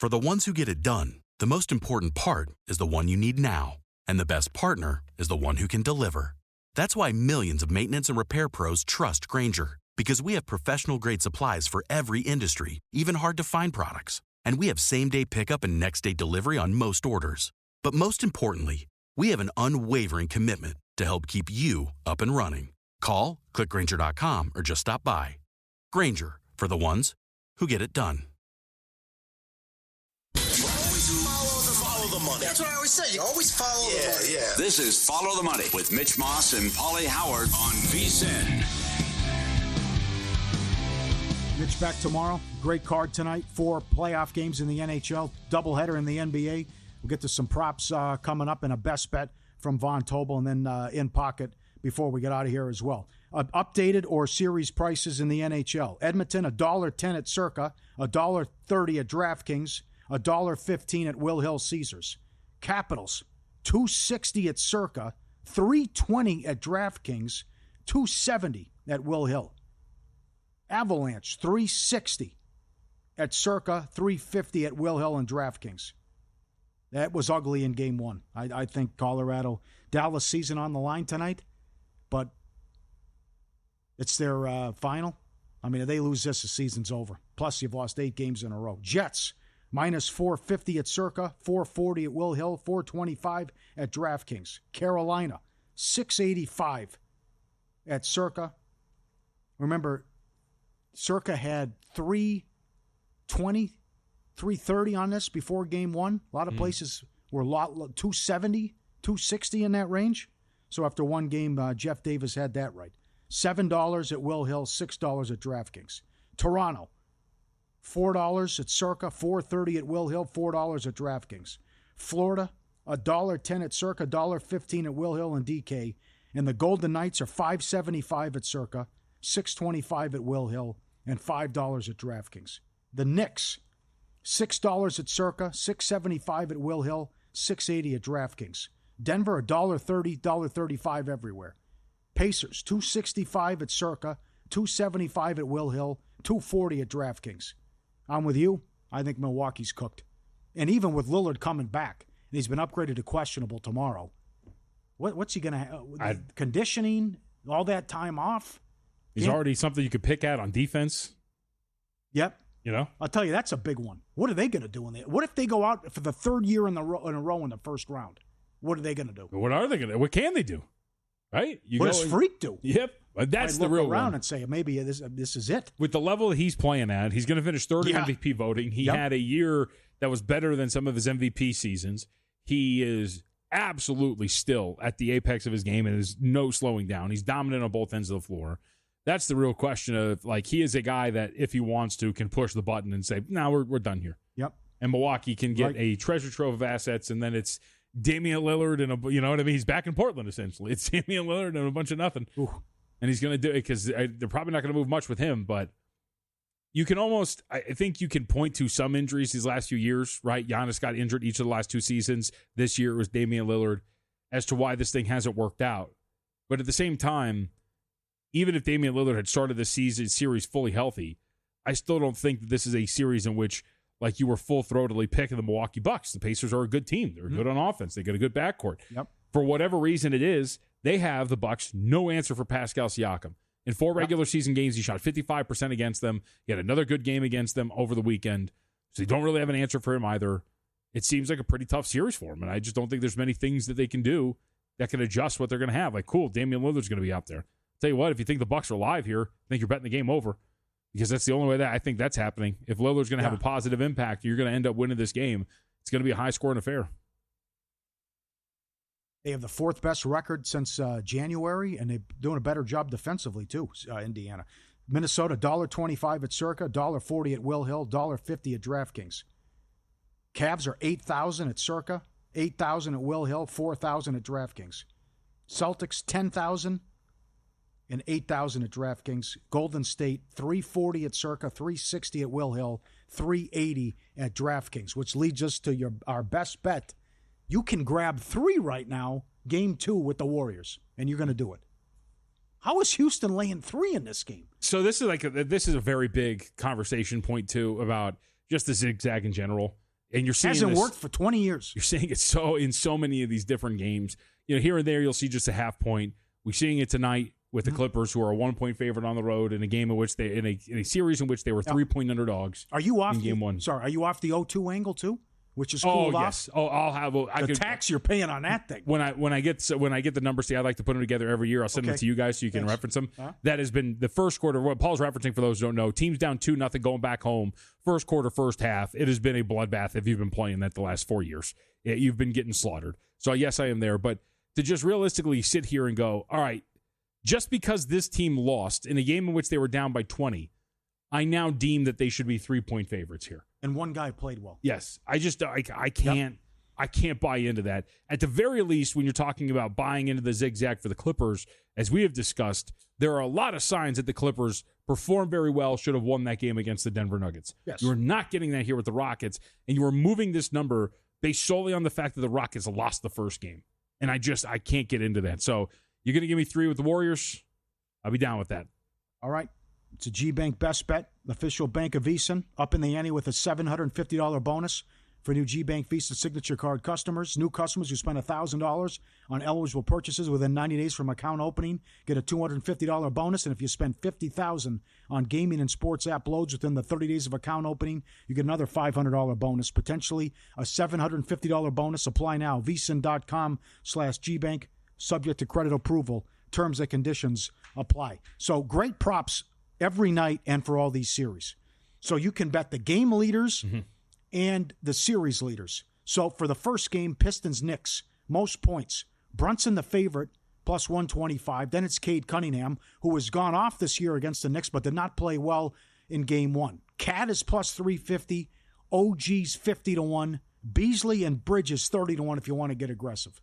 For the ones who get it done, the most important part is the one you need now. And the best partner is the one who can deliver. That's why millions of maintenance and repair pros trust Grainger, because we have professional-grade supplies for every industry, even hard-to-find products. And we have same-day pickup and next-day delivery on most orders. But most importantly, we have an unwavering commitment to help keep you up and running. Call, click Grainger.com, or just stop by. Grainger, for the ones who get it done. Follow the money. That's what I always say. You always follow the money. Yeah. This is Follow the Money with Mitch Moss and Pauly Howard on VSiN. Mitch back tomorrow. Great card tonight. 4 playoff games in the NHL. Doubleheader in the NBA. We'll get to some props coming up and a best bet from Von Tobel, and then in pocket before we get out of here as well. Updated or series prices in the NHL. Edmonton, $1.10 at Circa, $1.30 at DraftKings, $1.15 at Will Hill Caesars. Capitals, $2.60 at Circa, $3.20 at DraftKings, $2.70 at Will Hill. Avalanche, $3.60 at Circa, $3.50 at Will Hill and DraftKings. That was ugly in Game 1. I think Colorado, Dallas season on the line tonight, but it's their final. I mean, if they lose this, the season's over. Plus, you've lost 8 games in a row. Jets, minus $4.50 at Circa, $4.40 at Will Hill, $4.25 at DraftKings. Carolina, $6.85 at Circa. Remember, Circa had $3.20, $3.30 on this before Game 1. A lot of places were $2.70, $2.60 in that range. So after one game, Jeff Davis had that right. $7 at Will Hill, $6 at DraftKings. Toronto, $4 at Circa, $4.30 at Will Hill, $4 at DraftKings. Florida, $1.10 at Circa, $1.15 at Will Hill and DK. And the Golden Knights are $5.75 at Circa, $6.25 at Will Hill, and $5 at DraftKings. The Knicks, $6 at Circa, $6.75 at Will Hill, $6.80 at DraftKings. Denver, $1.30, $1.35 everywhere. Pacers, $2.65 at Circa, $2.75 at Will Hill, $2.40 at DraftKings. I'm with you. I think Milwaukee's cooked. And even with Lillard coming back, and he's been upgraded to questionable tomorrow, what's he going to have? Conditioning, all that time off? He's already something you could pick at on defense. Yep. You know? I'll tell you, that's a big one. What are they going to do? What if they go out for the third year in a row in the first round? What are they going to do? What are they going to do? What can they do? Right? What does Freak do? Yep. That's the real look around one. and say, maybe this is it. With the level he's playing at, he's going to finish third in MVP voting. He had a year that was better than some of his MVP seasons. He is absolutely still at the apex of his game, and there's no slowing down. He's dominant on both ends of the floor. That's the real question of, like, he is a guy that, if he wants to, can push the button and say, no, we're done here. Yep. And Milwaukee can get a treasure trove of assets, and then it's Damian Lillard and you know what I mean? He's back in Portland, essentially. It's Damian Lillard and a bunch of nothing. Ooh. And he's going to do it because they're probably not going to move much with him, but you can almost, I think you can point to some injuries these last few years, right? Giannis got injured each of the last 2 seasons. This year it was Damian Lillard as to why this thing hasn't worked out. But at the same time, even if Damian Lillard had started this series fully healthy, I still don't think that this is a series in which, like, you were full-throatedly picking the Milwaukee Bucks. The Pacers are a good team. They're good on offense. They got a good backcourt. Yep. For whatever reason it is, they have, the Bucks, no answer for Pascal Siakam. In 4 regular season games, he shot 55% against them. He had another good game against them over the weekend. So they don't really have an answer for him either. It seems like a pretty tough series for him, and I just don't think there's many things that they can do that can adjust what they're going to have. Like, cool, Damian Lillard's going to be out there. Tell you what, if you think the Bucks are live here, I think you're betting the game over, because that's the only way that I think that's happening. If Lillard's going to have a positive impact, you're going to end up winning this game. It's going to be a high-scoring affair. They have the 4th best record since January, and they're doing a better job defensively, too, Indiana. Minnesota, $1.25 at Circa, $1.40 at Will Hill, $1.50 at DraftKings. Cavs are $8,000 at Circa, $8,000 at Will Hill, $4,000 at DraftKings. Celtics, $10,000 and $8,000 at DraftKings. Golden State, $3.40 at Circa, $3.60 at Will Hill, $3.80 at DraftKings, which leads us to our best bet. You can grab 3 right now, Game 2 with the Warriors, and you're going to do it. How is Houston laying 3 in this game? So this is a very big conversation point, too, about just the zigzag in general. And you're seeing hasn't worked for 20 years. You're seeing it in so many of these different games. Here and there you'll see just a half point. We're seeing it tonight with the Clippers, who are a 1-point favorite on the road in a game in which in a series in which they were 3-point underdogs. Are you off in game one? Sorry, are you off the 0-2 angle too? Which is cooled off? Yes. Oh, I'll have the tax you're paying on that thing. When I get the numbers, I like to put them together every year. I'll send them to you guys so you can reference them. That has been the first quarter. What Paul's referencing, for those who don't know, teams down 2-0 going back home. First quarter, first half. It has been a bloodbath if you've been playing that the last 4 years. You've been getting slaughtered. So yes, I am there. But to just realistically sit here and go, all right, just because this team lost in a game in which they were down by 20, I now deem that they should be 3-point favorites here. And one guy played well. Yes. I can't buy into that. At the very least, when you're talking about buying into the zigzag for the Clippers, as we have discussed, there are a lot of signs that the Clippers performed very well, should have won that game against the Denver Nuggets. Yes. You are not getting that here with the Rockets, and you are moving this number based solely on the fact that the Rockets lost the first game. And I can't get into that. So you're going to give me 3 with the Warriors? I'll be down with that. All right. It's a G-Bank best bet, official bank of VEASAN, up in the ante with a $750 bonus for new G-Bank Visa Signature Card customers. New customers who spend $1,000 on eligible purchases within 90 days from account opening get a $250 bonus. And if you spend $50,000 on gaming and sports app loads within the 30 days of account opening, you get another $500 bonus, potentially a $750 bonus. Apply now. VEASAN.com/GBank, subject to credit approval. Terms and conditions apply. So great props every night and for all these series. So you can bet the game leaders and the series leaders. So for the first game, Pistons-Knicks, most points. Brunson the favorite, plus 125. Then it's Cade Cunningham, who has gone off this year against the Knicks but did not play well in game one. Cat is plus 350. OG's 50-1. Beasley and Bridges 30-1 if you want to get aggressive.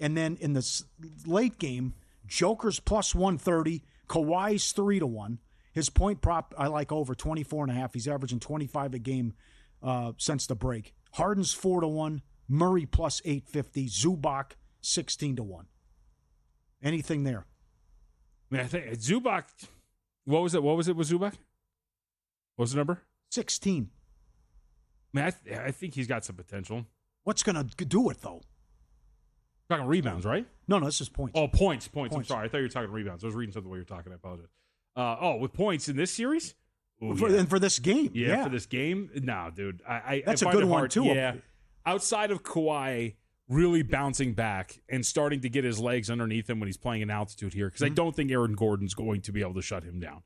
And then in the late game, Joker's plus 130. Kawhi's 3-1. His point prop, I like over 24.5. He's averaging 25 a game since the break. Harden's 4-1. Murray plus 850. Zubac 16-1. Anything there? I mean, I think Zubac. What was it? What was it with Zubac? What was the number? 16. I mean, I think he's got some potential. What's going to do it though? Talking rebounds, right? No, this is points. Oh, points. I'm sorry. I thought you were talking rebounds. I was reading something while you were talking. I apologize. With points in this series? Ooh, And for this game. Yeah, for this game? No, dude. That's a good one, too. Yeah. Outside of Kawhi really bouncing back and starting to get his legs underneath him when he's playing in altitude here, because I don't think Aaron Gordon's going to be able to shut him down.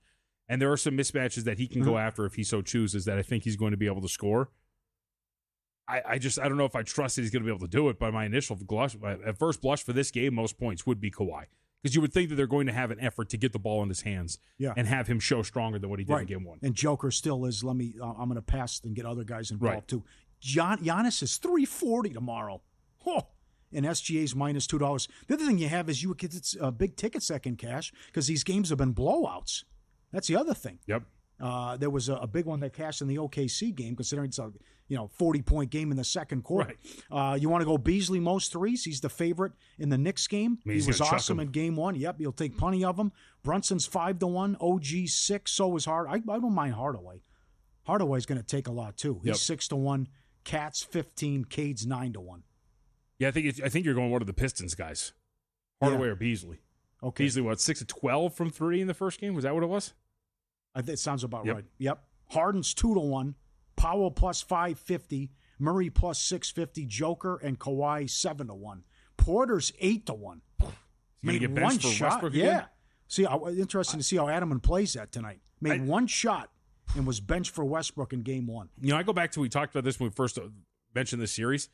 And there are some mismatches that he can go after if he so chooses that I think he's going to be able to score. I don't know if I trust that he's going to be able to do it. By my initial blush, at first blush for this game, most points would be Kawhi, because you would think that they're going to have an effort to get the ball in his hands and have him show stronger than what he did in game one. And Joker still is. I'm going to pass and get other guys involved too. Giannis is 340 tomorrow. And SGA's minus $2. The other thing you have is it's a big ticket second cash because these games have been blowouts. That's the other thing. Yep. There was a big one that cashed in the OKC game, considering it's a 40-point game in the second quarter. Right. You want to go Beasley most threes? He's the favorite in the Knicks game. He was awesome in game one. Yep, he'll take plenty of them. Brunson's 5-1. OG 6. So is Hard. I don't mind Hardaway. Hardaway's going to take a lot too. He's 6-1. Cat's 15. Cade's 9-1. Yeah, I think you're going one of the Pistons guys, Hardaway or Beasley. Okay. Beasley, 6-12 from 3 in the first game? Was that what it was? It sounds about right. Yep. Harden's 2-1. Powell plus 550. Murray plus 650. Joker and Kawhi 7-1. Porter's 8-1. Made get benched for shot. Westbrook again? See, interesting to see how Adamon plays that tonight. Made one shot and was benched for Westbrook in game one. I go back to, we talked about this when we first mentioned this series.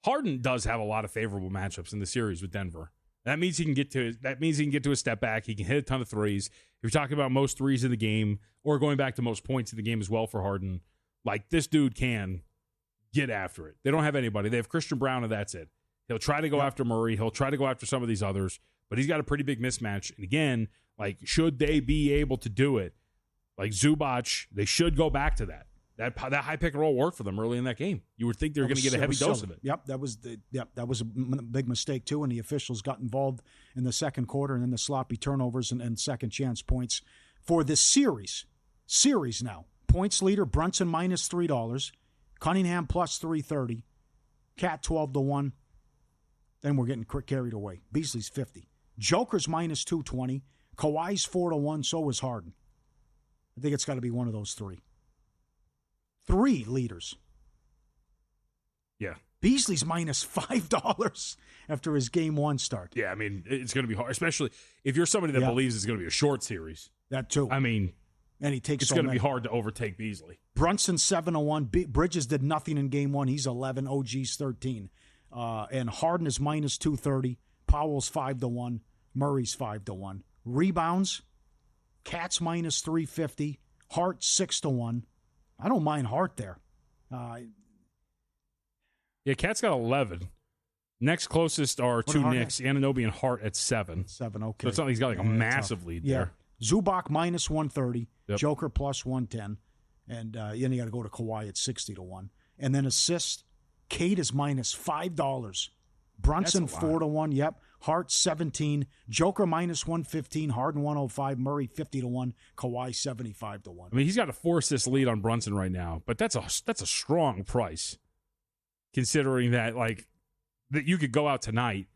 Harden does have a lot of favorable matchups in the series with Denver. That means he can get to a step back. He can hit a ton of threes. If you're talking about most threes in the game, or going back to most points in the game as well for Harden, like, this dude can get after it. They don't have anybody. They have Christian Brown, and that's it. He'll try to go after Murray. He'll try to go after some of these others, but he's got a pretty big mismatch. And again, like, should they be able to do it, like Zubac, they should go back to that. That high pick and roll worked for them early in that game. You would think they were going to get a heavy dose of it. Yep, that was a big mistake too, and the officials got involved in the second quarter, and then the sloppy turnovers and second chance points for this series. Series now. Points leader Brunson minus $3. Cunningham plus 330. Cat 12-1. Then we're getting carried away. Beasley's 50. Joker's minus 220. Kawhi's 4-1. So is Harden. I think it's got to be one of those three. Three leaders. Yeah. Beasley's minus $5 after his game one start. Yeah, I mean, it's going to be hard, especially if you're somebody that believes it's going to be a short series. That too. I mean, and he takes it's going to be hard to overtake Beasley. Brunson 7-1. Bridges did nothing in game one. He's 11. OG's 13. And Harden is minus 230. Powell's 5-1. Murray's 5-1. Rebounds, Cat's minus 350. Hart 6-1. I don't mind Hart there. Yeah, Cat's got 11. Next closest are two Knicks, Anunoby and Hart at 7. 7, okay. So it's not like he's got like a massive lead there. Zubac minus 130. Yep. Joker plus 110. And then you got to go to Kawhi at 60-1. And then assist, Cade is minus $5. Brunson 4-1. Yep. Hart 17. Joker minus 115. Harden 105. Murray 50-1. Kawhi 75-1. I mean, he's got a 4-assist lead on Brunson right now, but that's a strong price, considering that that you could go out tonight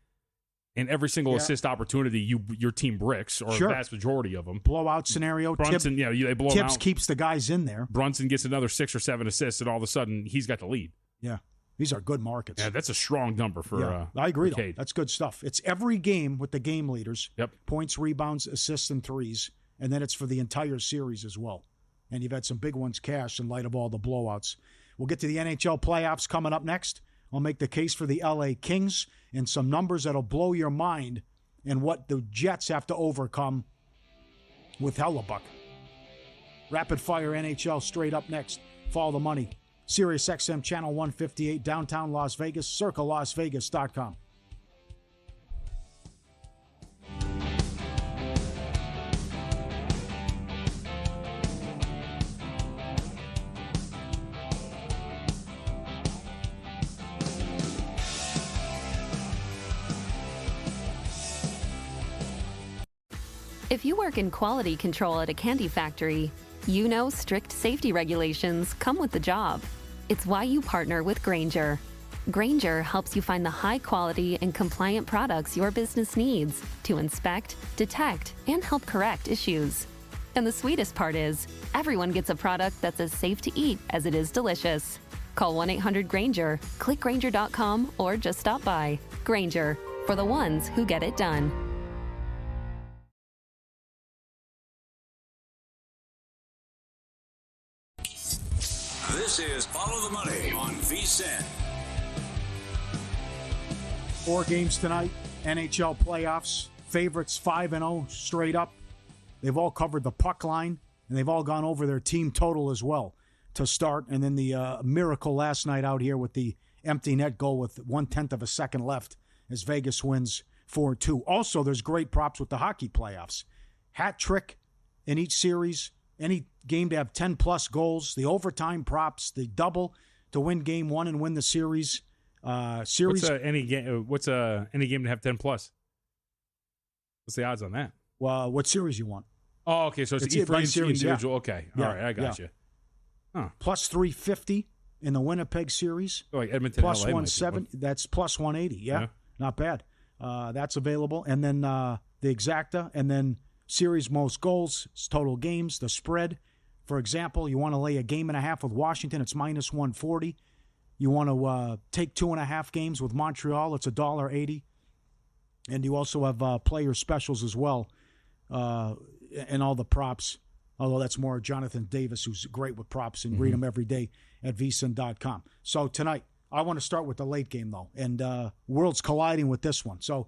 and every single assist opportunity your team bricks, or the vast majority of them. Blowout scenario. Brunson, they blow him out. Tibbs keeps the guys in there. Brunson gets another 6 or 7 assists, and all of a sudden he's got the lead. Yeah. These are good markets. Yeah, that's a strong number for I agree, Cade. That's good stuff. It's every game with the game leaders. Yep. Points, rebounds, assists, and threes. And then it's for the entire series as well. And you've had some big ones cashed in light of all the blowouts. We'll get to the NHL playoffs coming up next. I'll make the case for the LA Kings and some numbers that'll blow your mind and what the Jets have to overcome with Hellebuck. Rapid fire NHL straight up next. Follow the money. Sirius XM Channel 158, downtown Las Vegas, circlelasvegas.com. If you work in quality control at a candy factory, you know strict safety regulations come with the job. It's why you partner with Grainger. Grainger helps you find the high-quality and compliant products your business needs to inspect, detect, and help correct issues. And the sweetest part is, everyone gets a product that's as safe to eat as it is delicious. Call 1-800-GRAINGER, click Grainger.com, or just stop by. Grainger, for the ones who get it done. This is Follow the Money on VSiN. 4 games tonight, NHL playoffs. Favorites 5-0 straight up. They've all covered the puck line, and they've all gone over their team total as well to start. And then the miracle last night out here with the empty net goal with 1/10 of a second left as Vegas wins 4-2. Also, there's great props with the hockey playoffs. Hat trick in each series. Any game to have 10-plus goals, the overtime props, the double to win game one and win the series. What's any game to have 10-plus? What's the odds on that? Well, what series you want? Oh, okay, so it's each series, individual. Yeah. Okay, all right, I got you. Huh. Plus 350 in the Winnipeg series. So like Edmonton, plus LA 170. That's plus 180. Yeah, not bad. That's available. And then the exacta, and then series most goals, total games, the spread. For example, you want to lay a game and a half with Washington, it's minus 140. You want to take 2.5 games with Montreal, it's $1.80. And you also have player specials as well, and all the props. Although that's more Jonathan Davis, who's great with props, and read them every day at vsin.com. So tonight, I want to start with the late game, though. And worlds colliding with this one. So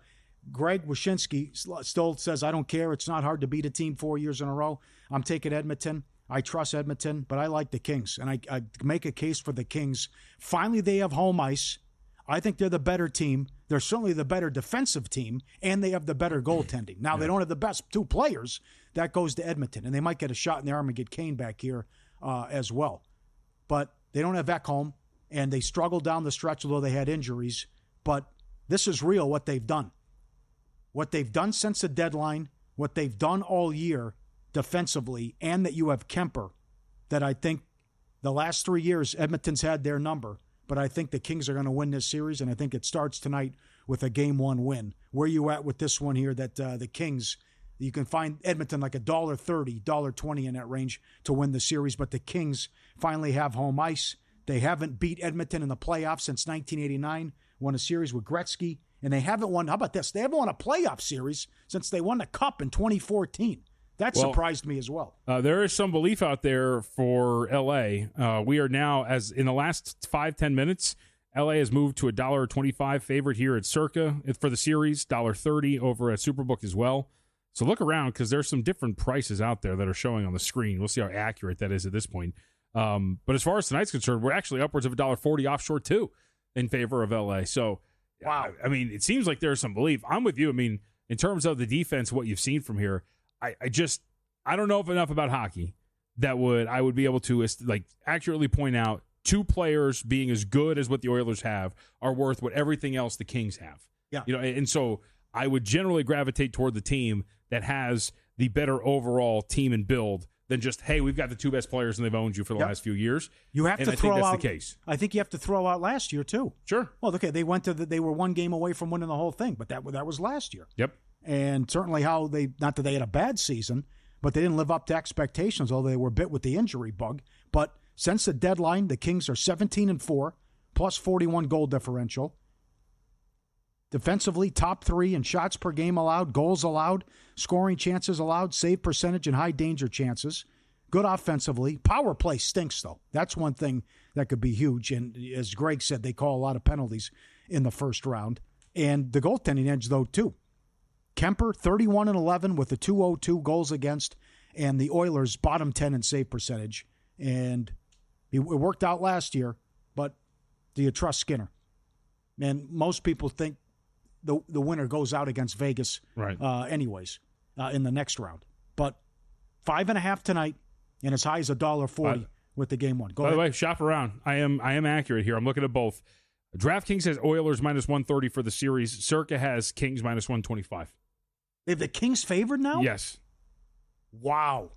Greg Wyshynski still says, I don't care. It's not hard to beat a team 4 years in a row. I'm taking Edmonton. I trust Edmonton, but I like the Kings. And I make a case for the Kings. Finally, they have home ice. I think they're the better team. They're certainly the better defensive team, and they have the better goaltending. Now, they don't have the best 2 players. That goes to Edmonton, and they might get a shot in the arm and get Kane back here as well. But they don't have Ekholm, and they struggled down the stretch, although they had injuries. But this is real, what they've done. What they've done since the deadline, what they've done all year defensively, and that you have Kemper, that I think The last 3 years, Edmonton's had their number, but I think the Kings are going to win this series, and I think it starts tonight with a Game 1 win. Where you at with this one here that the Kings, you can find Edmonton like $1.30, $1.20 in that range to win the series, but the Kings finally have home ice. They haven't beat Edmonton in the playoffs since 1989, won a series with Gretzky, and they haven't won, how about this? They haven't won a playoff series since they won the Cup in 2014. That surprised me as well. There is some belief out there for L.A. We are now, as in the last 5-10 minutes, L.A. has moved to a $1.25 favorite here at Circa for the series, $1.30 over at Superbook as well. So look around because there's some different prices out there that are showing on the screen. We'll see how accurate that is at this point. But as far as tonight's concerned, we're actually upwards of $1.40 offshore too in favor of L.A. So, wow. I mean, it seems like there's some belief. I'm with you. I mean, in terms of the defense, what you've seen from here, I don't know enough about hockey that I would be able to like accurately point out two players being as good as what the Oilers have are worth what everything else the Kings have. Yeah. And so I would generally gravitate toward the team that has the better overall team and build than just, hey, we've got the two best players and they've owned you for the last few years. You have to I throw think that's out the case. I think you have to throw out last year too. Sure. Well, okay, they were one game away from winning the whole thing, but that was last year. Yep. And certainly not that they had a bad season, but they didn't live up to expectations, although they were bit with the injury bug. But since the deadline, the Kings are 17-4, plus 41 goal differential. Defensively, top 3 in shots per game allowed, goals allowed, scoring chances allowed, save percentage, and high danger chances. Good offensively. Power play stinks, though. That's one thing that could be huge. And as Greg said, they call a lot of penalties in the first round. And the goaltending edge, though, too. Kemper, 31-11 with the .202 goals against, and the Oilers bottom 10 in save percentage. And it worked out last year, but do you trust Skinner? And most people think the winner goes out against Vegas right. Anyways in the next round. But 5.5 tonight, and as high as $1.40 with the Game 1. Go ahead. By the way, shop around. I am accurate here. I'm looking at both. DraftKings has Oilers minus 130 for the series. Circa has Kings minus 125. They have the Kings favored now? Yes. Wow.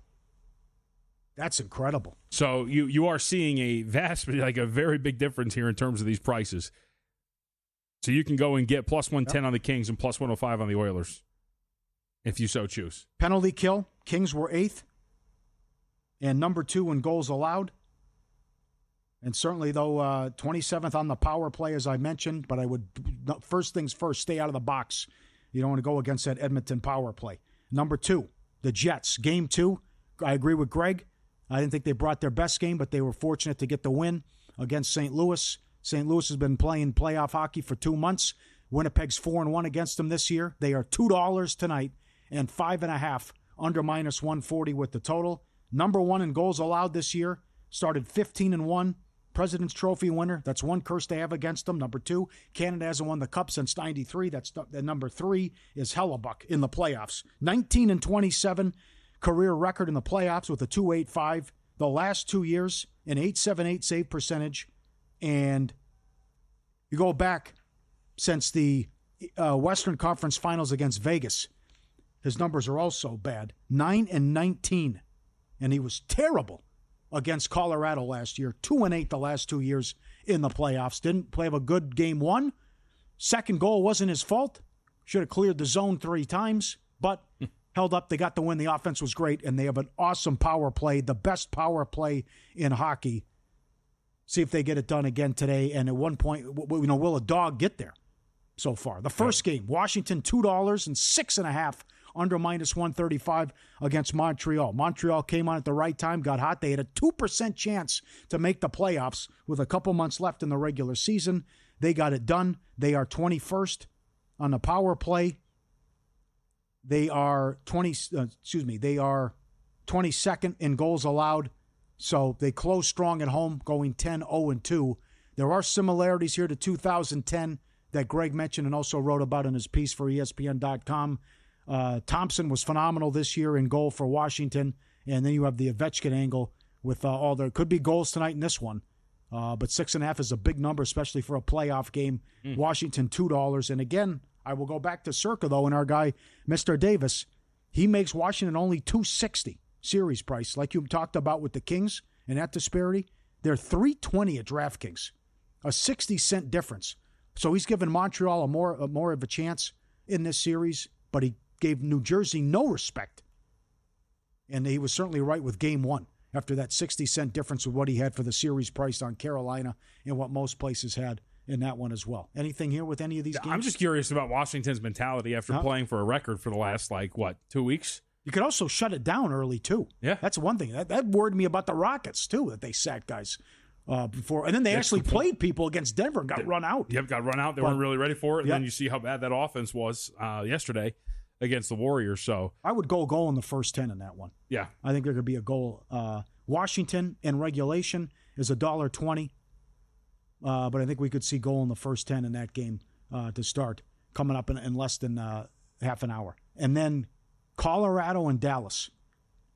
That's incredible. So you are seeing a very big difference here in terms of these prices. So you can go and get plus 110 on the Kings and plus 105 on the Oilers if you so choose. Penalty kill. Kings were 8th and number 2 in goals allowed. And certainly, though, 27th on the power play, as I mentioned. But I would, first things first, stay out of the box. You don't want to go against that Edmonton power play. Number 2, the Jets. Game 2, I agree with Greg. I didn't think they brought their best game, but they were fortunate to get the win against St. Louis. St. Louis has been playing playoff hockey for 2 months. Winnipeg's 4-1 against them this year. They are $2 tonight and 5.5 under minus 140 with the total. Number 1 in goals allowed this year. Started 15-1. President's Trophy winner. That's one curse they have against them. Number 2, Canada hasn't won the Cup since '93. That's number 3 is Hellebuck in the playoffs. 19-27 career record in the playoffs with a .285. The last 2 years, an .878 save percentage. And you go back since the Western Conference Finals against Vegas, his numbers are also bad. 9-19. And he was terrible against Colorado last year. 2-8 the last 2 years in the playoffs. Didn't play a good Game 1. Second goal wasn't his fault. Should have cleared the zone 3 times, but held up. They got the win. The offense was great, and they have an awesome power play, the best power play in hockey. See if they get it done again today. And at one point, will a dog get there so far? The first game, Washington, $2 and 6.5 under minus 135 against Montreal. Montreal came on at the right time, got hot. They had a 2% chance to make the playoffs with a couple months left in the regular season. They got it done. They are 21st on the power play. They are They are 22nd in goals allowed. So they close strong at home, going 10-0-2. There are similarities here to 2010 that Greg mentioned and also wrote about in his piece for ESPN.com. Thompson was phenomenal this year in goal for Washington. And then you have the Ovechkin angle with all there. Could be goals tonight in this one. But 6.5 is a big number, especially for a playoff game. Washington, $2. And again, I will go back to Circa, though, and our guy, Mr. Davis. He makes Washington only $2.60 series price, like you talked about with the Kings and that disparity. They're 320 at DraftKings, a 60-cent difference. So he's given Montreal a more of a chance in this series, but he gave New Jersey no respect. And he was certainly right with Game 1 after that 60-cent difference with what he had for the series price on Carolina and what most places had in that one as well. Anything here with any of these games? I'm just curious about Washington's mentality after playing for a record for the last, 2 weeks? You could also shut it down early, too. Yeah. That's one thing. That worried me about the Rockets, too, that they sat guys before. And then they actually played people against Denver and got run out. Yep, got run out. They weren't really ready for it. And then you see how bad that offense was yesterday against the Warriors. So I would go goal in the first 10 in that one. Yeah. I think there could be a goal. Washington in regulation is $1.20. But I think we could see goal in the first 10 in that game to start, coming up in less than half an hour. And then Colorado and Dallas.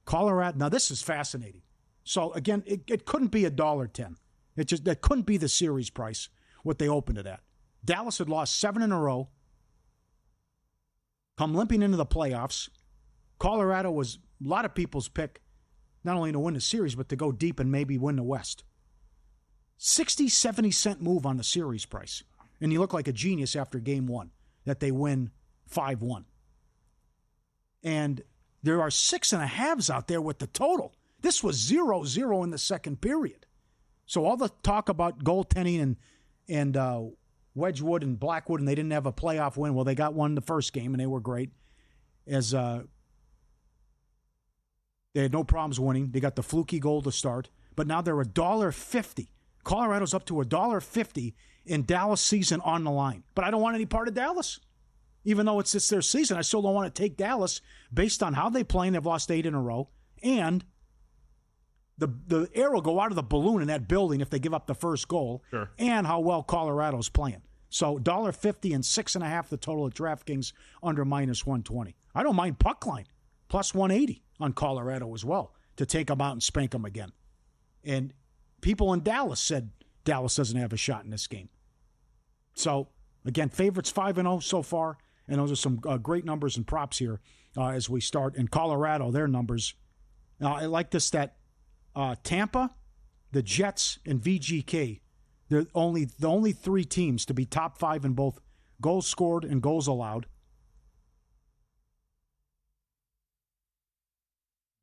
Colorado, now this is fascinating. So, again, it couldn't be $1.10. That couldn't be the series price, what they opened it at. Dallas had lost 7 in a row, come limping into the playoffs. Colorado was a lot of people's pick, not only to win the series, but to go deep and maybe win the West. 60, 70-cent move on the series price. And you look like a genius after Game 1 that they win 5-1. And there are 6.5s out there with the total. This was 0-0 in the second period. So all the talk about goaltending and Wedgwood and Blackwood, and they didn't have a playoff win. Well, they got one the first game, and they were great. As they had no problems winning. They got the fluky goal to start. But now they're $1.50. Colorado's up to $1.50 in Dallas season on the line. But I don't want any part of Dallas. Even though it's their season, I still don't want to take Dallas based on how they play, and they've lost 8 in a row. And the air will go out of the balloon in that building if they give up the first goal. Sure. And how well Colorado's playing. So $1.50 and 6.5 the total at DraftKings under -120. I don't mind puck line. Plus 180 on Colorado as well to take them out and spank them again. And people in Dallas said Dallas doesn't have a shot in this game. So, again, favorites 5-0 so far. And those are some great numbers and props here as we start. In Colorado, their numbers. I like this that Tampa, the Jets, and VGK, they're the only 3 teams to be top 5 in both goals scored and goals allowed.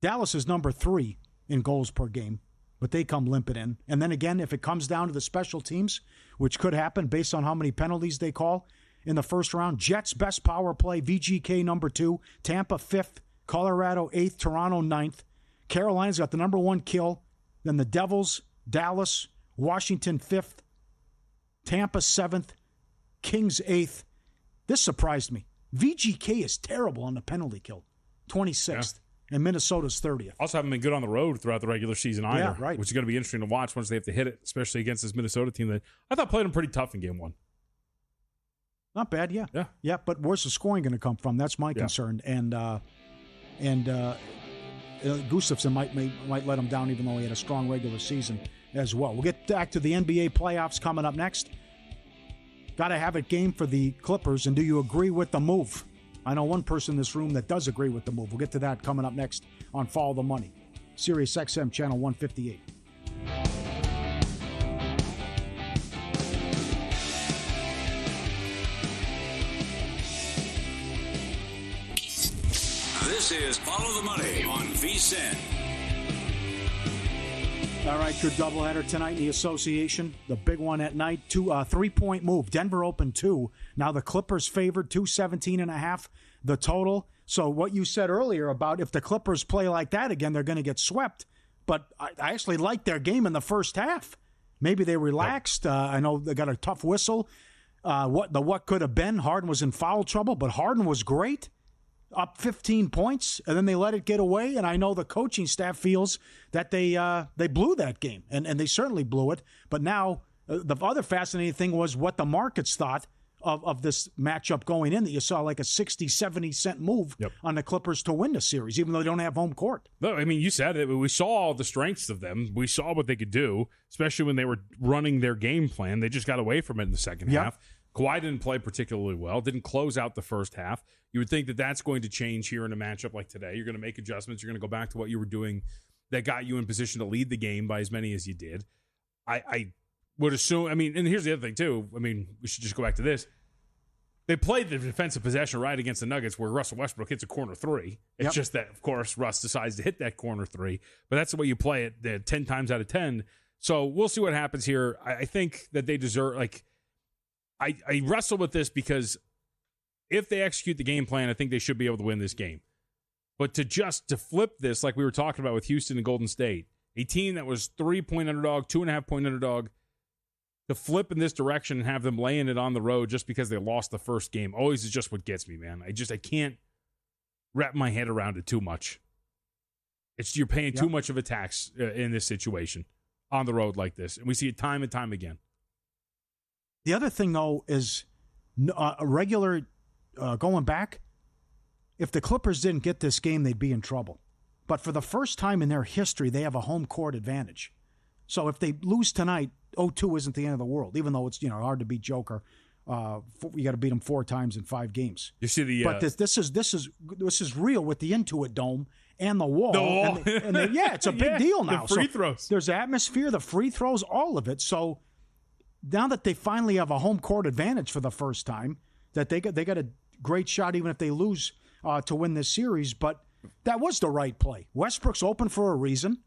Dallas is number 3 in goals per game, but they come limping in. And then again, if it comes down to the special teams, which could happen based on how many penalties they call in the first round, Jets best power play, VGK number 2, Tampa 5th, Colorado 8th, Toronto 9th. Carolina's got the number 1 kill. Then the Devils, Dallas, Washington 5th, Tampa 7th, Kings 8th. This surprised me. VGK is terrible on the penalty kill, 26th. Yeah. And Minnesota's 30th. Also haven't been good on the road throughout the regular season either. Yeah, right. Which is going to be interesting to watch once they have to hit it, especially against this Minnesota team that I thought played them pretty tough in Game 1. Not bad, yeah. Yeah, but where's the scoring going to come from? That's my concern. And Gustafsson might let him down, even though he had a strong regular season as well. We'll get back to the NBA playoffs coming up next. Got to have it game for the Clippers, and do you agree with the move? I know one person in this room that does agree with the move. We'll get to that coming up next on Follow the Money. Sirius XM Channel 158. This is Follow the Money on VSiN. All right, good doubleheader tonight in the association. The big one at night, 3-point move. Denver opened 2. Now the Clippers favored 217.5 the total. So what you said earlier about if the Clippers play like that again, they're going to get swept. But I actually liked their game in the first half. Maybe they relaxed. I know they got a tough whistle. What could have been? Harden was in foul trouble, but Harden was great. Up 15 points, and then they let it get away. And I know the coaching staff feels that they blew that game, and they certainly blew it. But now the other fascinating thing was what the markets thought of this matchup going in, that you saw like a 60, 70 cent move on the Clippers to win the series, even though they don't have home court. No, I mean, you said it. We saw all the strengths of them. We saw what they could do, especially when they were running their game plan. They just got away from it in the second half. Kawhi didn't play particularly well, didn't close out the first half. You would think that that's going to change here in a matchup like today. You're going to make adjustments. You're going to go back to what you were doing that got you in position to lead the game by as many as you did. I would assume, and here's the other thing, too. We should just go back to this. They played the defensive possession right against the Nuggets where Russell Westbrook hits a corner three. It's just that, of course, Russ decides to hit that corner three. But that's the way you play it 10 times out of 10. So we'll see what happens here. I think that they deserve, I wrestle with this because if they execute the game plan, I think they should be able to win this game. But to flip this, like we were talking about with Houston and Golden State, a team that was 3-point underdog, 2.5-point underdog, to flip in this direction and have them laying it on the road just because they lost the first game always is just what gets me, man. I can't wrap my head around it too much. You're paying too much of a tax in this situation on the road like this, and we see it time and time again. The other thing, though, is a regular going back, if the Clippers didn't get this game, they'd be in trouble. But for the first time in their history, they have a home court advantage. So if they lose tonight, 0-2 isn't the end of the world, even though it's hard to beat Joker. You got to beat him 4 times in 5 games. You see the but this is real with the Intuit Dome and the wall. It's a big deal now. The free throws. There's atmosphere, the free throws, all of it. So now that they finally have a home court advantage for the first time, that they got a great shot even if they lose to win this series. But that was the right play. Westbrook's open for a reason.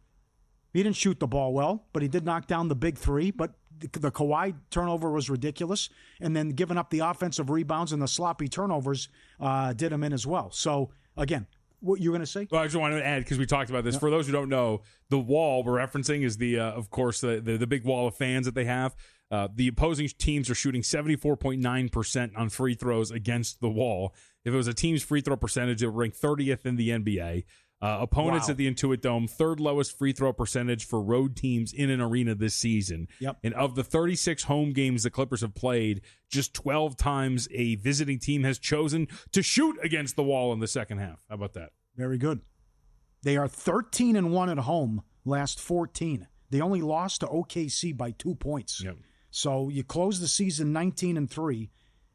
He didn't shoot the ball well, but he did knock down the big three. But the Kawhi turnover was ridiculous. And then giving up the offensive rebounds and the sloppy turnovers did him in as well. So, again, what you were going to say? Well, I just wanted to add, because we talked about this. For those who don't know, the wall we're referencing is of course, the big wall of fans that they have. The opposing teams are shooting 74.9% on free throws against the wall. If it was a team's free throw percentage, it would rank 30th in the NBA. Opponents at the Intuit Dome, 3rd lowest free throw percentage for road teams in an arena this season. Yep. And of the 36 home games the Clippers have played, just 12 times a visiting team has chosen to shoot against the wall in the second half. How about that? Very good. They are 13-1 at home, last 14. They only lost to OKC by 2 points. Yep. So you close the season 19-3,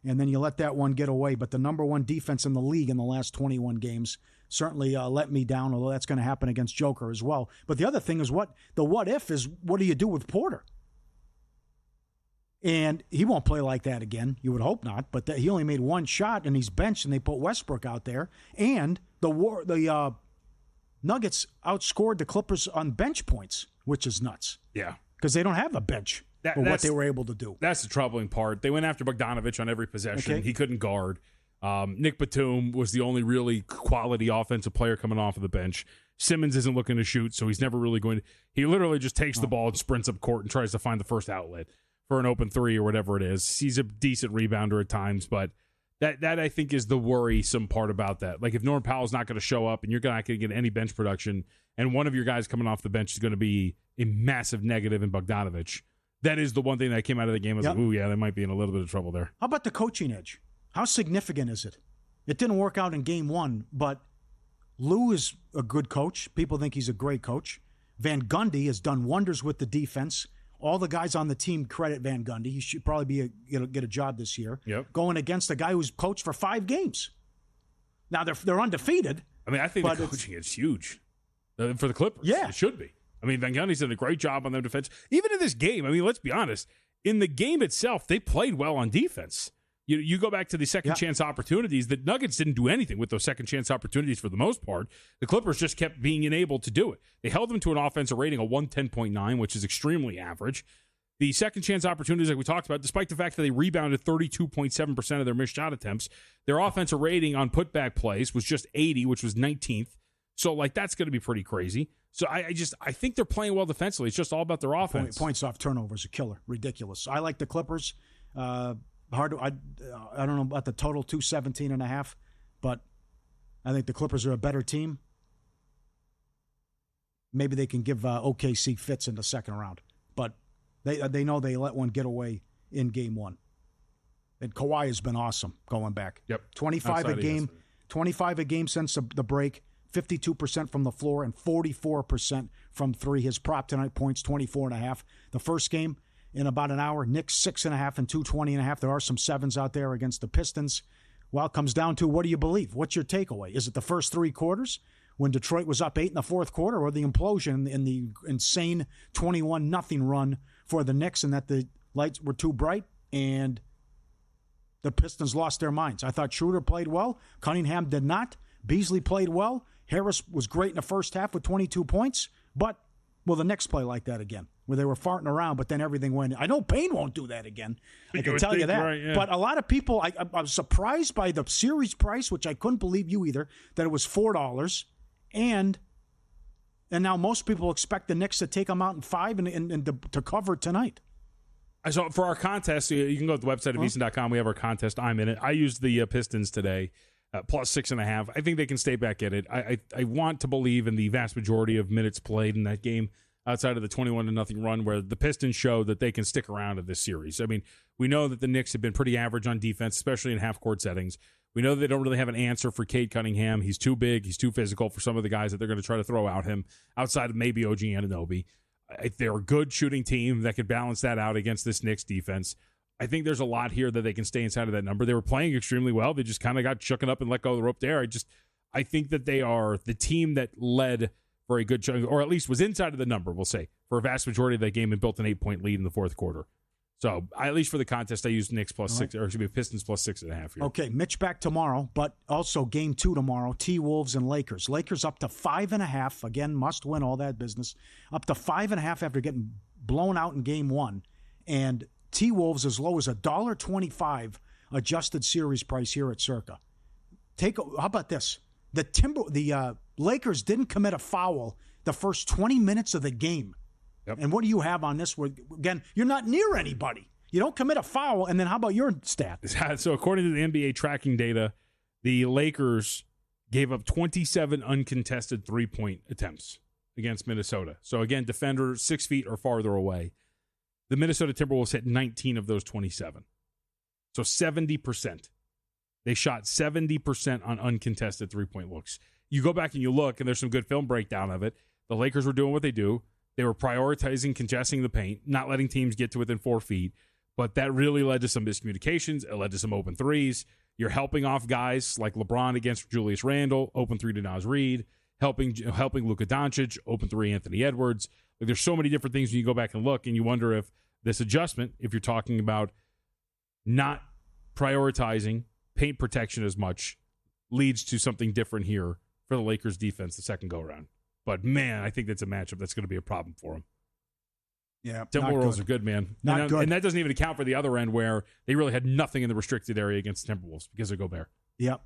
and then you let that one get away. But the number one defense in the league in the last 21 games certainly let me down, although that's going to happen against Joker as well. But the other thing is what if is what do you do with Porter? And he won't play like that again. You would hope not. But he only made one shot, and he's benched, and they put Westbrook out there. And the Nuggets outscored the Clippers on bench points, which is nuts. Yeah. Because they don't have a bench for what they were able to do. That's the troubling part. They went after Bogdanovich on every possession. Okay. He couldn't guard. Nick Batum was the only really quality offensive player coming off of the bench. Simmons isn't looking to shoot, so he's never really going to. He literally just takes the ball and sprints up court and tries to find the first outlet for an open three or whatever it is. He's a decent rebounder at times, but that I think is the worrisome part about that. Like if Norman Powell's not going to show up and you're not going to get any bench production, and one of your guys coming off the bench is going to be a massive negative in Bogdanovich, that is the one thing that came out of the game. I was like, ooh, yeah, they might be in a little bit of trouble there. How about the coaching edge? How significant is it? It didn't work out in game 1, but Lou is a good coach. People think he's a great coach. Van Gundy has done wonders with the defense. All the guys on the team credit Van Gundy. He should probably get a job this year. Yep. Going against a guy who's coached for 5 games. Now they're undefeated. I think the coaching is huge for the Clippers. Yeah, it should be. Van Gundy's done a great job on their defense. Even in this game, let's be honest. In the game itself, they played well on defense. You go back to the second chance opportunities. The Nuggets didn't do anything with those second chance opportunities for the most part. The Clippers just kept being unable to do it. They held them to an offensive rating of 110.9, which is extremely average. The second chance opportunities, like we talked about, despite the fact that they rebounded 32.7% of their missed shot attempts, their offensive rating on putback plays was just 80, which was 19th. So, that's going to be pretty crazy. So, I think they're playing well defensively. It's just all about their offense. Points off turnovers are killer. Ridiculous. I like the Clippers. I don't know about the total 217.5, but I think the Clippers are a better team. Maybe they can give OKC fits in the second round, but they know they let one get away in game 1. And Kawhi has been awesome going back. Yep, 25 a game since the break. 52% from the floor and 44% from 3. His prop tonight points 24.5. The first game. In about an hour, Knicks 6.5 and 220.5. There are some 7s out there against the Pistons. Well, it comes down to what do you believe? What's your takeaway? Is it the first 3 quarters when Detroit was up 8 in the fourth quarter, or the implosion in the insane 21-0 run for the Knicks and that the lights were too bright and the Pistons lost their minds. I thought Schroeder played well. Cunningham did not. Beasley played well. Harris was great in the first half with 22 points. But will the Knicks play like that again, where they were farting around, but then everything went? I know Payne won't do that again. I can tell you that. Right, yeah. But a lot of people, I was surprised by the series price, which I couldn't believe you either, that it was $4. And now most people expect the Knicks to take them out in 5 and to cover tonight. So for our contest, you can go to the website at VSiN.com. We have our contest. I'm in it. I used the Pistons today, plus 6.5. I think they can stay back in it. I want to believe in the vast majority of minutes played in that game outside of the 21-0 run where the Pistons show that they can stick around in this series. I mean, we know that the Knicks have been pretty average on defense, especially in half-court settings. We know that they don't really have an answer for Cade Cunningham. He's too big. He's too physical for some of the guys that they're going to try to throw out him outside of maybe OG Anunoby. They're a good shooting team that could balance that out against this Knicks defense. I think there's a lot here that they can stay inside of that number. They were playing extremely well. They just kind of got shooken up and let go of the rope there. I think that they are the team that led for a good chunk, or at least was inside of the number, we'll say, for a vast majority of that game and built an 8-point lead in the fourth quarter. So, at least for the contest, I used Knicks plus 6, or excuse me, Pistons plus 6.5 here. Okay, Mitch back tomorrow, but also game 2 tomorrow, T-Wolves and Lakers. Lakers up to 5.5. Again, must win all that business. Up to 5.5 after getting blown out in game 1. And T-Wolves as low as $1.25 adjusted series price here at Circa. How about this? The Lakers didn't commit a foul the first 20 minutes of the game. Yep. And what do you have on this? Again, you're not near anybody. You don't commit a foul, and then how about your stat? So according to the NBA tracking data, the Lakers gave up 27 uncontested three-point attempts against Minnesota. So again, defender 6 feet or farther away. The Minnesota Timberwolves hit 19 of those 27. So 70%. They shot 70% on uncontested three-point looks. You go back and you look, and there's some good film breakdown of it. The Lakers were doing what they do. They were prioritizing congesting the paint, not letting teams get to within 4 feet. But that really led to some miscommunications. It led to some open threes. You're helping off guys like LeBron against Julius Randle, open 3 to Naz Reid, helping Luka Doncic, open 3 Anthony Edwards. Like, there's so many different things when you go back and look, and you wonder if this adjustment, if you're talking about not prioritizing paint protection as much, leads to something different here for the Lakers defense the second go-around. But, man, I think that's a matchup that's going to be a problem for them. Yeah, Timberwolves are good, man. Not good. And that doesn't even account for the other end where they really had nothing in the restricted area against the Timberwolves because of Gobert. Yep.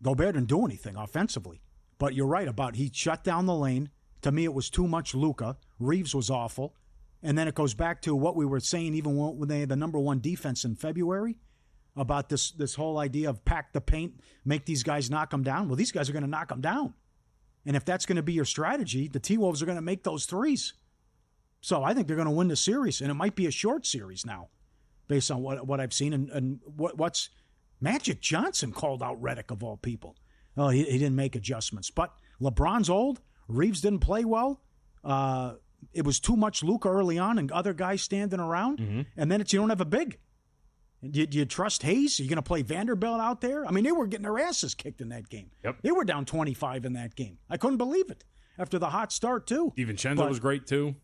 Gobert didn't do anything offensively. But you're right about he shut down the lane. To me, it was too much Luka. Reeves was awful. And then it goes back to what we were saying even when they had the number 1 defense in February about this whole idea of pack the paint, make these guys knock them down. Well, these guys are going to knock them down. And if that's going to be your strategy, the T-Wolves are going to make those threes. So I think they're going to win the series, and it might be a short series now based on what I've seen. And what's Magic Johnson called out Redick of all people. Oh, he didn't make adjustments. But LeBron's old. Reeves didn't play well. It was too much Luka early on and other guys standing around. Mm-hmm. And then you don't have a big. Do you trust Hayes? Are you going to play Vanderbilt out there? I mean, they were getting their asses kicked in that game. Yep. They were down 25 in that game. I couldn't believe it after the hot start, too. DiVincenzo was great, too.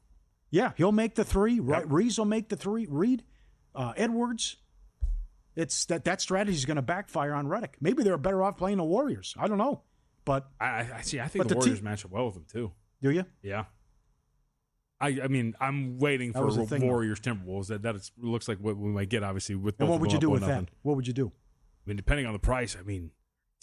Yeah, he'll make the 3. Yep. Reeves will make the 3. Reed, Edwards. It's that strategy is going to backfire on Redick. Maybe they're better off playing the Warriors. I don't know. But I think the Warriors match up well with them, too. Do you? Yeah. I mean, I'm waiting for Warriors Timberwolves. That looks like what we might get, obviously. With and what would you do with that? What would you do? I mean, depending on the price, I mean,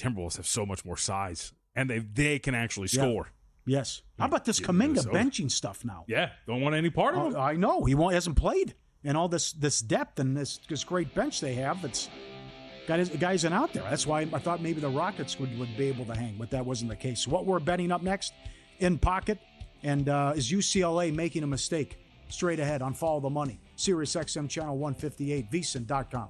Timberwolves have so much more size, and they can actually score. Yes. How about this Kuminga benching stuff now? Yeah, don't want any part of it. I know. He hasn't played. And all this depth and this great bench they have, it's guys in out there. That's why I thought maybe the Rockets would be able to hang, but that wasn't the case. So what we're betting up next, in pocket, and is UCLA making a mistake? Straight ahead on Follow the Money. Sirius XM Channel 158, VSiN.com.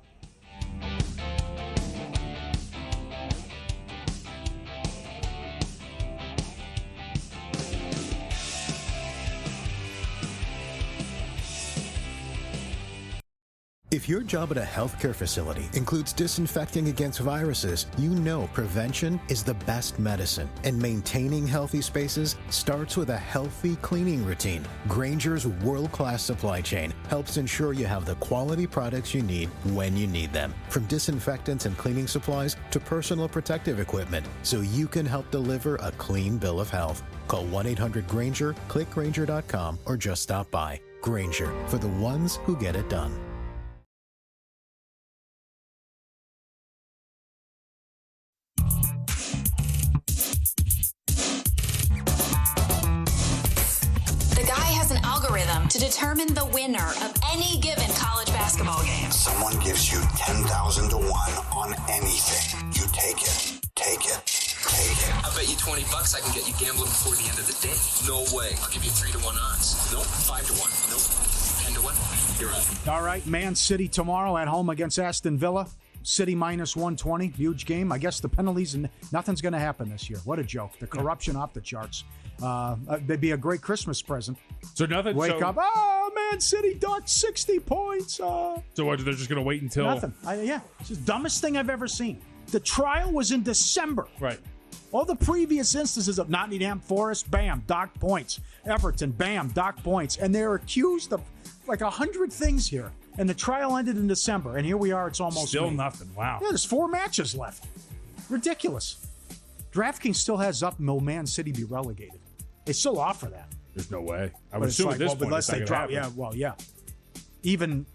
If your job at a healthcare facility includes disinfecting against viruses, you know prevention is the best medicine. And maintaining healthy spaces starts with a healthy cleaning routine. Grainger's world-class supply chain helps ensure you have the quality products you need when you need them. From disinfectants and cleaning supplies to personal protective equipment, so you can help deliver a clean bill of health. Call 1-800-GRAINGER, click Grainger.com, or just stop by. Grainger, for the ones who get it done. To determine the winner of any given college basketball game. Someone gives you 10,000 to 1 on anything. You take it. Take it. Take it. I bet you $20 I can get you gambling before the end of the day. No way. I'll give you 3 to 1 odds. Nope. 5 to 1. Nope. 10 to 1. You're right. All right, Man City tomorrow at home against Aston Villa. City minus 120. Huge game. I guess the penalties and nothing's going to happen this year. What a joke. The corruption off the charts. They'd be a great Christmas present. So nothing. Wake up. Oh, Man City docked 60 points. So what? They're just going to wait until nothing. It's the dumbest thing I've ever seen. The trial was in December. Right. All the previous instances of Nottingham Forest, bam, docked points. Everton, bam, docked points. And they're accused of like 100 things here. And the trial ended in December. And here we are. It's almost still May. Nothing. Wow. Yeah, there's 4 matches left. Ridiculous. DraftKings still has up. Will Man City be relegated? They still offer that. There's no way. I would assume at this point, unless they drop. Yeah, even,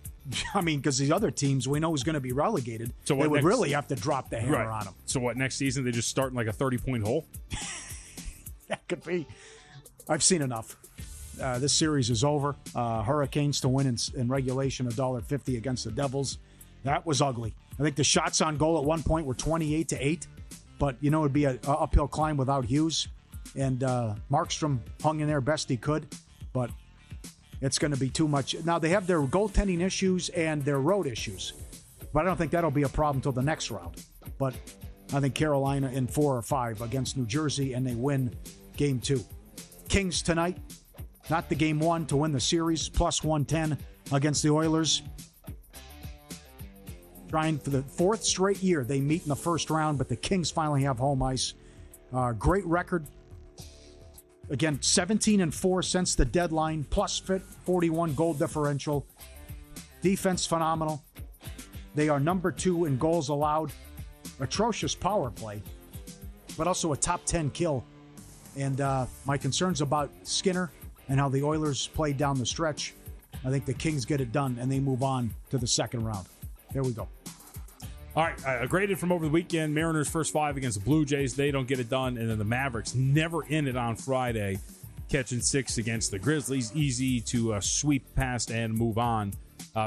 because the other teams we know is going to be relegated, so they would really have to drop the hammer on them. So what? Next season they just start in like a 30-point hole. That could be. I've seen enough. This series is over. Hurricanes to win in regulation, $1.50 against the Devils. That was ugly. I think the shots on goal at one point were 28-8, but it'd be an uphill climb without Hughes. And Markstrom hung in there best he could, but it's going to be too much. Now, they have their goaltending issues and their road issues, but I don't think that'll be a problem until the next round. But I think Carolina in 4 or 5 against New Jersey, and they win Game 2. Kings tonight, not the Game 1 to win the series, plus 110 against the Oilers. Trying for the 4th straight year, they meet in the first round, but the Kings finally have home ice. Great record. Again, 17-4 since the deadline, plus 41 goal differential. Defense phenomenal. They are number 2 in goals allowed. Atrocious power play, but also a top 10 kill. And my concerns about Skinner and how the Oilers played down the stretch, I think the Kings get it done and they move on to the second round. There we go. All right, graded from over the weekend. Mariners first 5 against the Blue Jays. They don't get it done. And then the Mavericks never in it on Friday, catching 6 against the Grizzlies. Easy to sweep past and move on.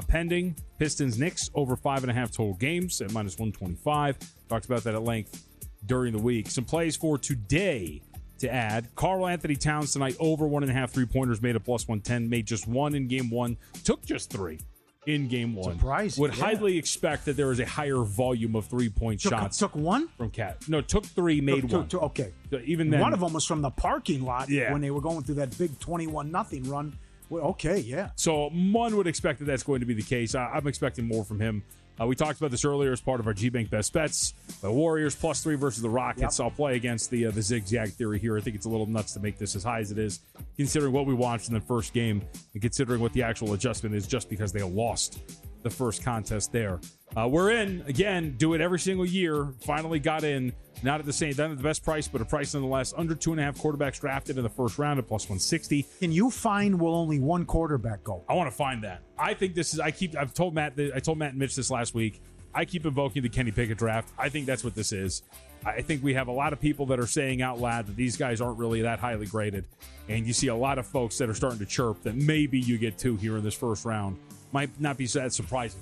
Pending Pistons Knicks over 5.5 total games at minus 125. Talked about that at length during the week. Some plays for today to add. Karl Anthony Towns tonight over 1.5 3-pointers, made a plus 110. Made just 1 in game 1. Took just 3. In game 1. Surprising. Would highly expect that there is a higher volume of 3-point shots. Took 1? From Cat. No, took 3, made 1. Okay. So even then, one of them was from the parking lot when they were going through that big 21-0 run. Well, okay, yeah. So one would expect that that's going to be the case. I'm expecting more from him. We talked about this earlier as part of our G-Bank Best Bets. The Warriors plus 3 versus the Rockets. Yep. I'll play against the zigzag theory here. I think it's a little nuts to make this as high as it is, considering what we watched in the first game and considering what the actual adjustment is just because they lost the first contest there. We're in, again, do it every single year. Finally got in, not at the best price, but a price nonetheless. Under 2.5 quarterbacks drafted in the first round at plus 160. Can you find will only one quarterback go? I want to find that. I think this is, I told Matt and Mitch this last week. I keep invoking the Kenny Pickett draft. I think that's what this is. I think we have a lot of people that are saying out loud that these guys aren't really that highly graded. And you see a lot of folks that are starting to chirp that maybe you get 2 here in this first round. Might not be that surprising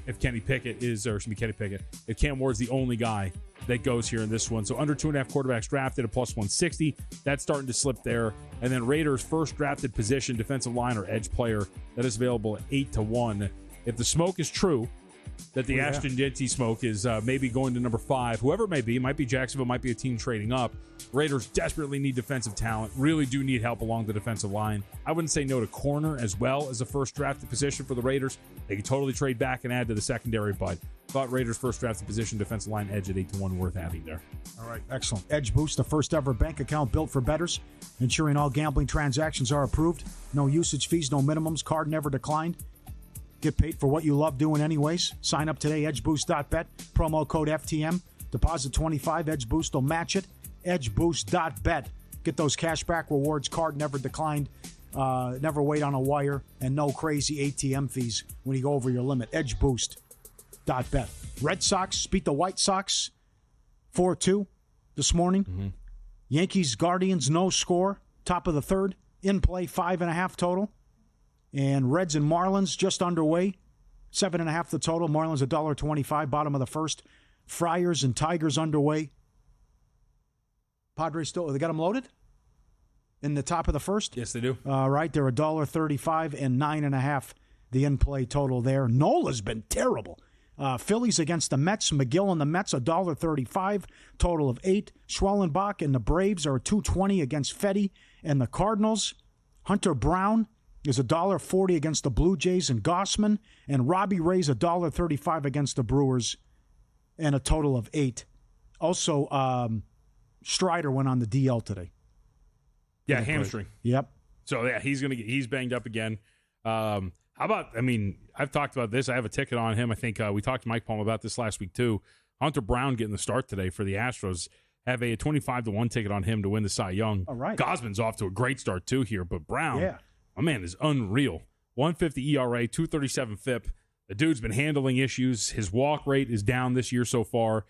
if if Cam Ward's the only guy that goes here in this one. So under 2.5 quarterbacks drafted at plus 160. That's starting to slip there. And then Raiders first drafted position, defensive line or edge player, that is available at 8 to 1. If the smoke is true, that the Ashton Jeanty smoke is maybe going to number 5. Whoever it might be Jacksonville, might be a team trading up. Raiders desperately need defensive talent, really do need help along the defensive line. I wouldn't say no to corner as well as a first drafted position for the Raiders. They could totally trade back and add to the secondary, but thought Raiders first drafted position, defensive line edge at 8-1 worth having there. All right, excellent. Edge Boost, the first ever bank account built for bettors, ensuring all gambling transactions are approved. No usage fees, no minimums, card never declined. Get paid for what you love doing anyways. Sign up today, edgeboost.bet, promo code FTM. Deposit $25, Edge Boost will match it. Edgeboost.bet. Get those cashback rewards, card never declined, never wait on a wire, and no crazy ATM fees when you go over your limit. Edgeboost.bet. Red Sox beat the White Sox 4-2 this morning. Mm-hmm. Yankees, Guardians, no score. Top of the third. In play, 5.5 total. And Reds and Marlins just underway. 7.5 the total. Marlins $1.25, bottom of the first. Friars and Tigers underway. Padres still, they got them loaded in the top of the first? Yes, they do. Right, they're $1.35 and 9.5 the in-play total there. Nola's been terrible. Phillies against the Mets. McGill and the Mets, $1.35, total of 8. Schwellenbach and the Braves are $2.20 against Fetty and the Cardinals. Hunter Brown is $1.40 against the Blue Jays and Gossman. And Robbie Ray's $1.35 against the Brewers and a total of 8. Also, Strider went on the DL today. Yeah, hamstring. Yep. So, yeah, he's banged up again. How about, I've talked about this. I have a ticket on him. I think we talked to Mike Palm about this last week, too. Hunter Brown getting the start today for the Astros. Have a 25-1 ticket on him to win the Cy Young. All right. Gosman's off to a great start, too, here. But Brown, my man, is unreal. 150 ERA, 237 FIP. The dude's been handling issues. His walk rate is down this year so far.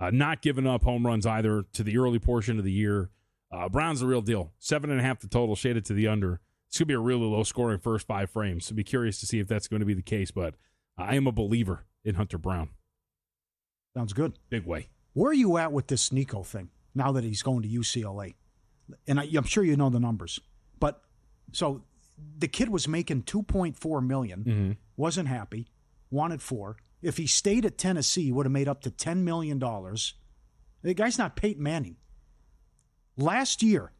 Not giving up home runs either to the early portion of the year. Brown's the real deal. 7.5 the total, shaded to the under. It's going to be a really low-scoring first 5 frames. I'd be curious to see if that's going to be the case, but I am a believer in Hunter Brown. Sounds good. Big way. Where are you at with this Nico thing now that he's going to UCLA? And I'm sure you know the numbers. But, so, the kid was making $2.4 million, wasn't happy, wanted $4 million. If he stayed at Tennessee, he would have made up to $10 million. The guy's not Peyton Manning. Last year,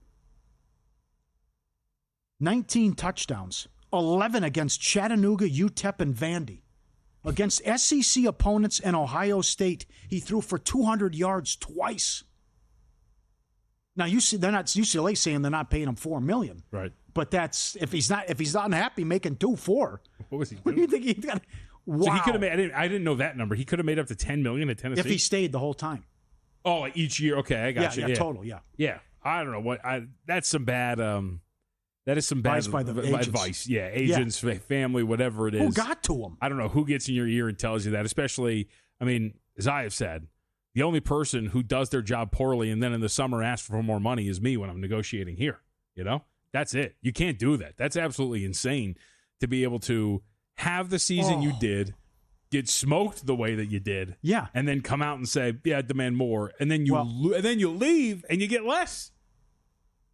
19 touchdowns, 11 against Chattanooga, UTEP, and Vandy. Against SEC opponents and Ohio State, he threw for 200 yards twice. Now, they're not UCLA saying they're not paying him $4 million. Right. But that's if he's not unhappy making $4. What was he doing? What do you think he got? Wow. So he could have made. I didn't know that number. He could have made up to $10 million at Tennessee if he stayed the whole time. Oh, like each year. Okay, I got you. Yeah, total. Yeah. Yeah. I don't know what. That's some bad. That is some bad advice by the agents. Advice. Yeah, agents, family, whatever it is. Who got to him? I don't know who gets in your ear and tells you that. Especially, as I have said, the only person who does their job poorly and then in the summer asks for more money is me when I'm negotiating here. You know, that's it. You can't do that. That's absolutely insane to be able to have the season you did, get smoked the way that you did, and then come out and say, "Yeah, I demand more," and then you leave and you get less.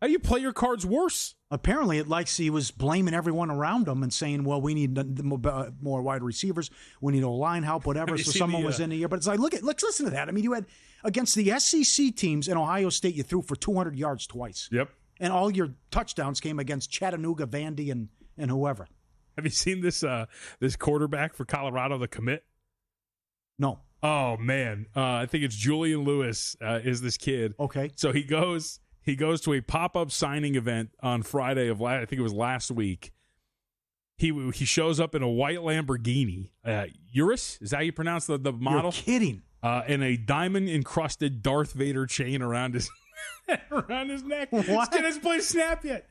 How do you play your cards worse? Apparently, he was blaming everyone around him and saying, "Well, we need more wide receivers. We need line help, whatever." So someone was in the year, but it's like, let's listen to that. You had against the SEC teams in Ohio State, you threw for 200 yards twice. Yep, and all your touchdowns came against Chattanooga, Vandy, and whoever. Have you seen this quarterback for Colorado, the commit? No. Oh man, I think it's Julian Lewis is this kid. Okay, so he goes to a pop-up signing event on Friday of I think it was last week. He shows up in a white Lamborghini. Urus, is that how you pronounce the model? You're kidding. And a diamond-encrusted Darth Vader chain around his neck. What? This kid hasn't played snap yet.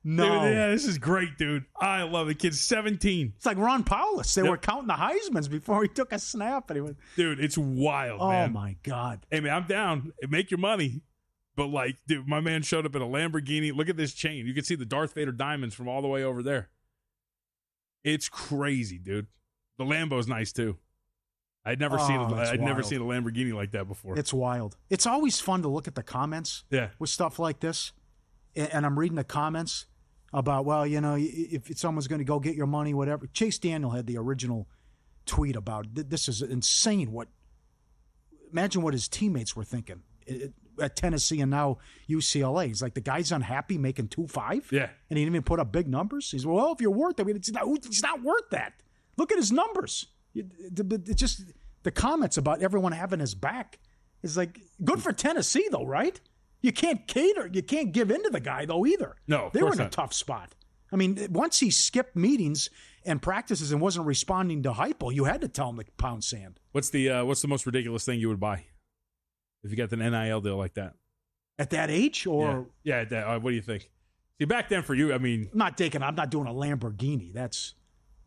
No. Dude, yeah, this is great, dude. I love it. Kid's 17. It's like Ron Powlus. They were counting the Heismans before he took a snap. And he went, dude, it's wild, man. Oh, my God. Hey, man, I'm down. Make your money. But, dude, my man showed up in a Lamborghini. Look at this chain. You can see the Darth Vader diamonds from all the way over there. It's crazy, dude. The Lambo's nice, too. I'd never seen a Lamborghini like that before. It's wild. It's always fun to look at the comments with stuff like this. And I'm reading the comments about, if someone's going to go get your money, whatever. Chase Daniel had the original tweet about this is insane. Imagine what his teammates were thinking at Tennessee and now UCLA. He's like, the guy's unhappy making 2.5? Yeah. And he didn't even put up big numbers? He's, well, if you're worth it, it's not worth that. Look at his numbers. It's just the comments about everyone having his back is like, good for Tennessee, though, right? You can't cater. You can't give in to the guy, though, either. No, they were in a tough spot. I mean, once he skipped meetings and practices and wasn't responding to hypo, you had to tell him to pound sand. What's the most ridiculous thing you would buy if you got an NIL deal like that? At that age, or what do you think? See, back then for you, I mean, I'm not doing a Lamborghini.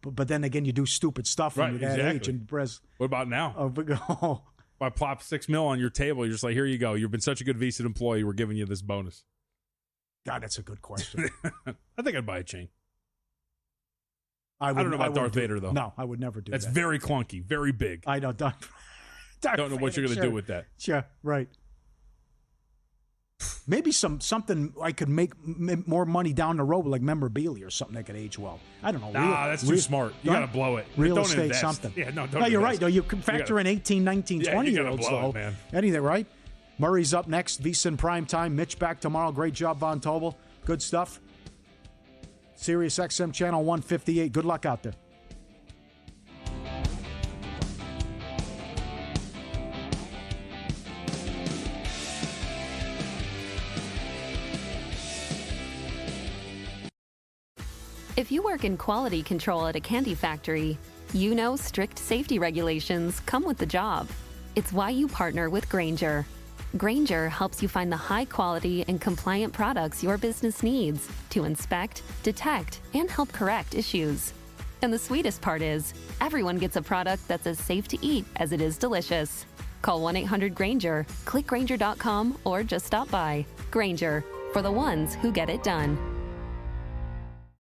But then again, you do stupid stuff when you're that age. And what about now? If I plop $6 million on your table, you're just like, here you go. You've been such a good VSiN employee. We're giving you this bonus. God, that's a good question. I think I'd buy a chain. I don't know about Darth Vader, though. No, I would never do that. That's very clunky, very big. I know. Darth don't know what you're going to do with that. Yeah, right. Maybe something I could make more money down the road, like memorabilia or something that could age well. I don't know. That's too smart. You got to blow it. Real don't estate, invest. something. Yeah, no, don't you're invest. right, though. You can factor in 18, 19, 20-year-olds, though. Man. Anything, right? Murray's up next. VSiN Prime Time. Mitch back tomorrow. Great job, Von Tobel. Good stuff. Sirius XM Channel 158. Good luck out there. If you work in quality control at a candy factory, you know strict safety regulations come with the job. It's why you partner with Grainger. Grainger helps you find the high quality and compliant products your business needs to inspect, detect, and help correct issues. And the sweetest part is, everyone gets a product that's as safe to eat as it is delicious. Call 1-800-GRAINGER, click Grainger.com, or just stop by. Grainger, for the ones who get it done.